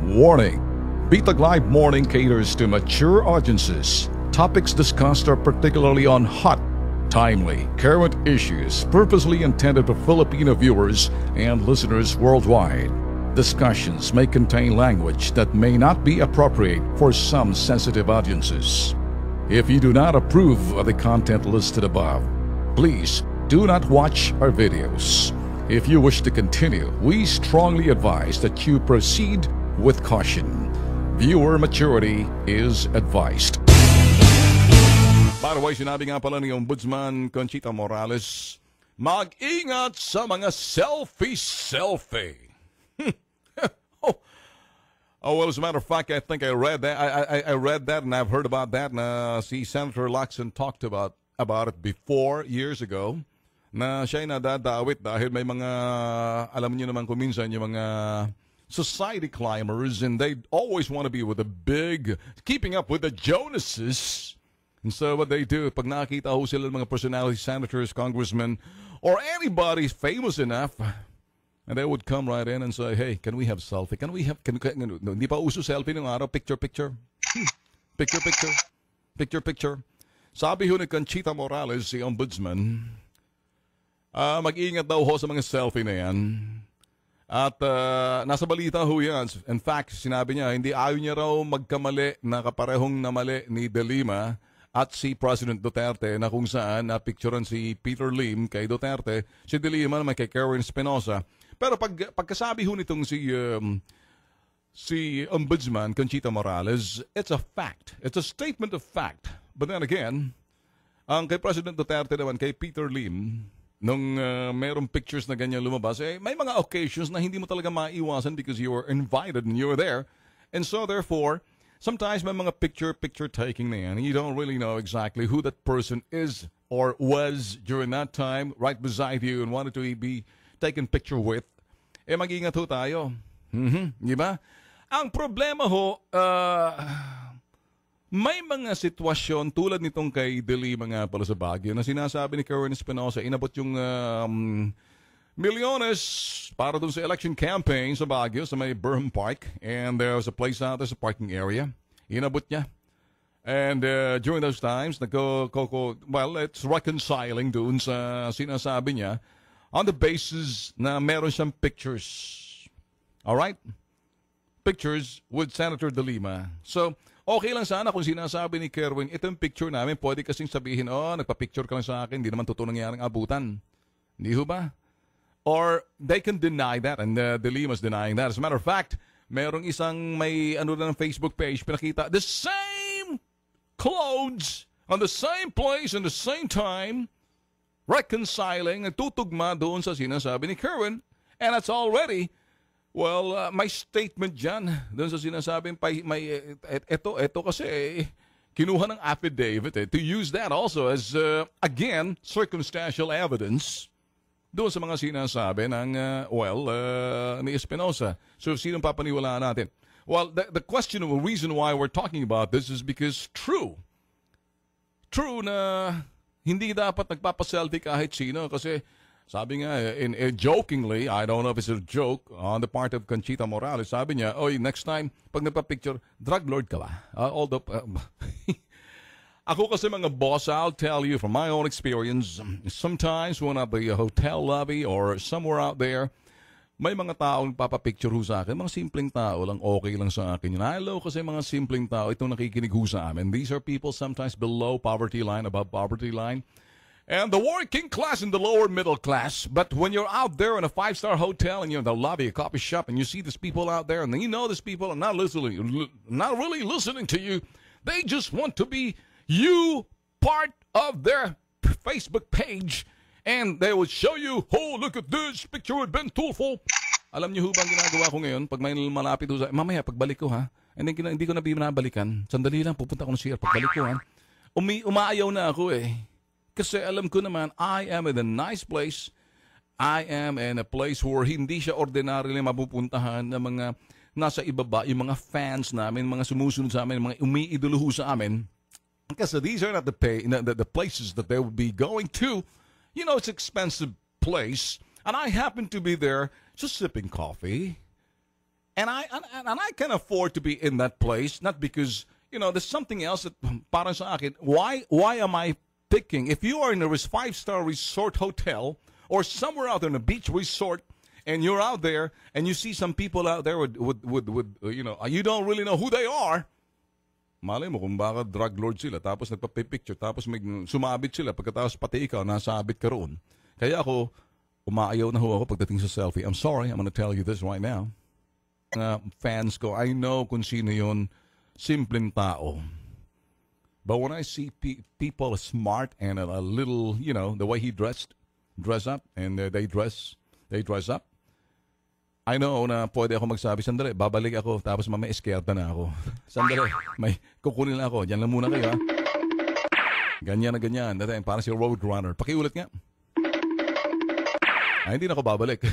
Warning! Bitag Live Morning caters to mature audiences. Topics discussed are particularly on hot, timely, current issues purposely intended for Filipino viewers and listeners worldwide. Discussions may contain language that may not be appropriate for some sensitive audiences. If you do not approve of the content listed above, please do not watch our videos. If you wish to continue, we strongly advise that you proceed with caution. Viewer maturity is advised. By the way, sinabi nga pala ni Ombudsman Conchita Morales, mag-ingat sa mga selfie. Well, as a matter of fact, I think I read that. I read that, and I've heard about that. Na si Senator Lacson talked about it before, years ago. Na siya'y nadadawit dahil may mga, alam niyo naman kung minsan, yung mga society climbers, and they always want to be with the big, keeping up with the Jonases. And so what they do, pag nakita ho sila ng mga personalities, senators, congressmen, or anybody famous enough, and they would come right in and say, hey, can we have selfie? Hindi pa uso selfie ng araw, picture. Picture. Sabi ho ni Conchita Morales, si Ombudsman, mag-iingat daw ho sa mga selfie na yan. At nasa balita ho yan. In fact, sinabi niya, hindi ayaw niya raw magkamali na kaparehong namali ni De Lima at si President Duterte na kung saan napicturean si Peter Lim kay Duterte, si De Lima naman kay Karen Espinosa. Pero pagkasabi ho nitong si Ombudsman Conchita Morales, it's a fact. It's a statement of fact. But then again, ang kay President Duterte naman, kay Peter Lim, nung merong pictures na ganyan lumabas, may mga occasions na hindi mo talaga maiwasan because you were invited and you were there. And so therefore, sometimes may mga picture taking na yan. You don't really know exactly who that person is or was during that time right beside you and wanted to be taken picture with. Mag-ingat ho tayo. Di ba? Ang problema ho, may mga sitwasyon tulad nitong kay De Lima nga pala sa Baguio na sinasabi ni Karen Espinosa, inabot yung milyones para dun sa election campaign sa Baguio sa may Burham Park, and there's a place out there sa parking area. Inabot niya. And during those times, it's reconciling dun sa sinasabi niya on the basis na meron siyang pictures. Alright? Pictures with Senator De Lima. So, okay lang sana kung sinasabi ni Kerwin, itong picture namin, pwede kasing sabihin, nagpa-picture ka lang sa akin, hindi naman totoo nangyaring abutan. Hindi ho ba? Or they can deny that, and De Lima's denying that. As a matter of fact, merong isang may na ng Facebook page, pinakita, the same clothes, on the same place, and the same time, reconciling, tutugma doon sa sinasabi ni Kerwin, and that's already may statement dyan. Doon sa sinasabing, ito kasi, kinuha ng affidavit to use that also as, again, circumstantial evidence doon sa mga sinasabi ng, ni Espinosa. So, sinong papaniwalaan natin? Well, the question of the reason why we're talking about this is because true na hindi dapat nagpapaselfie kahit sino kasi sabi nga, jokingly, I don't know if it's a joke on the part of Conchita Morales, sabi niya, next time, pag nagpa-picture, drug lord ka ba? Ako kasi mga boss, I'll tell you from my own experience, sometimes when I'm at the hotel lobby or somewhere out there, may mga taong papapicture ho sa akin. Mga simpleng tao lang, okay lang sa akin. Hello kasi mga simpleng tao, itong nakikinig ho sa amin. These are people sometimes below poverty line, above poverty line. And the working class and the lower middle class. But when you're out there in a 5-star hotel and you're in the lobby, a coffee shop, and you see these people out there, and you know these people are not really listening to you. They just want to be part of their Facebook page. And they will show you, look at this picture with Ben Tulfo. Alam niyo ho bang ginagawa ko ngayon? Pag may malapit ho sa, mamaya, pagbalik ko ha. And then, hindi ko na binabalikan. Sandali lang, pupunta ko na siya. Pagbalik ko ha. Umaayaw na ako eh. Kasi alam ko naman, I am in a nice place. I am in a place where hindi siya ordinarily mapupuntahan ng mga nasa ibaba, yung mga fans namin, mga sumusunod sa amin, mga umiidolo sa amin. Kasi these are not the places that they would be going to. You know, it's an expensive place. And I happen to be there just sipping coffee. And I can afford to be in that place, not because, there's something else that parang sa akin, why am I picking? If you are in a 5-star resort hotel or somewhere out there in a beach resort, and you're out there and you see some people out there with you don't really know who they are, malay mo kung baka drug lord sila, tapos nagpa-picture, tapos may sumabit sila, pagkatapos pati ikaw, nasabit ka roon. Kaya ako, umaayaw na ho ako pagdating sa selfie. I'm sorry, I'm gonna tell you this right now. Fans ko, I know kung sino yun, simpleng tao. But when I see people smart and a little, the way he dress up, and they dress up, I know na pwede ako magsabi, sandali, babalik ako, tapos mamaya eskerta na ako. Sandali, may kukunin lang ako. Diyan lang muna kayo, ha? Ganyan na ganyan. Parang si Roadrunner. Pakiulit nga. Ay, hindi na ako babalik.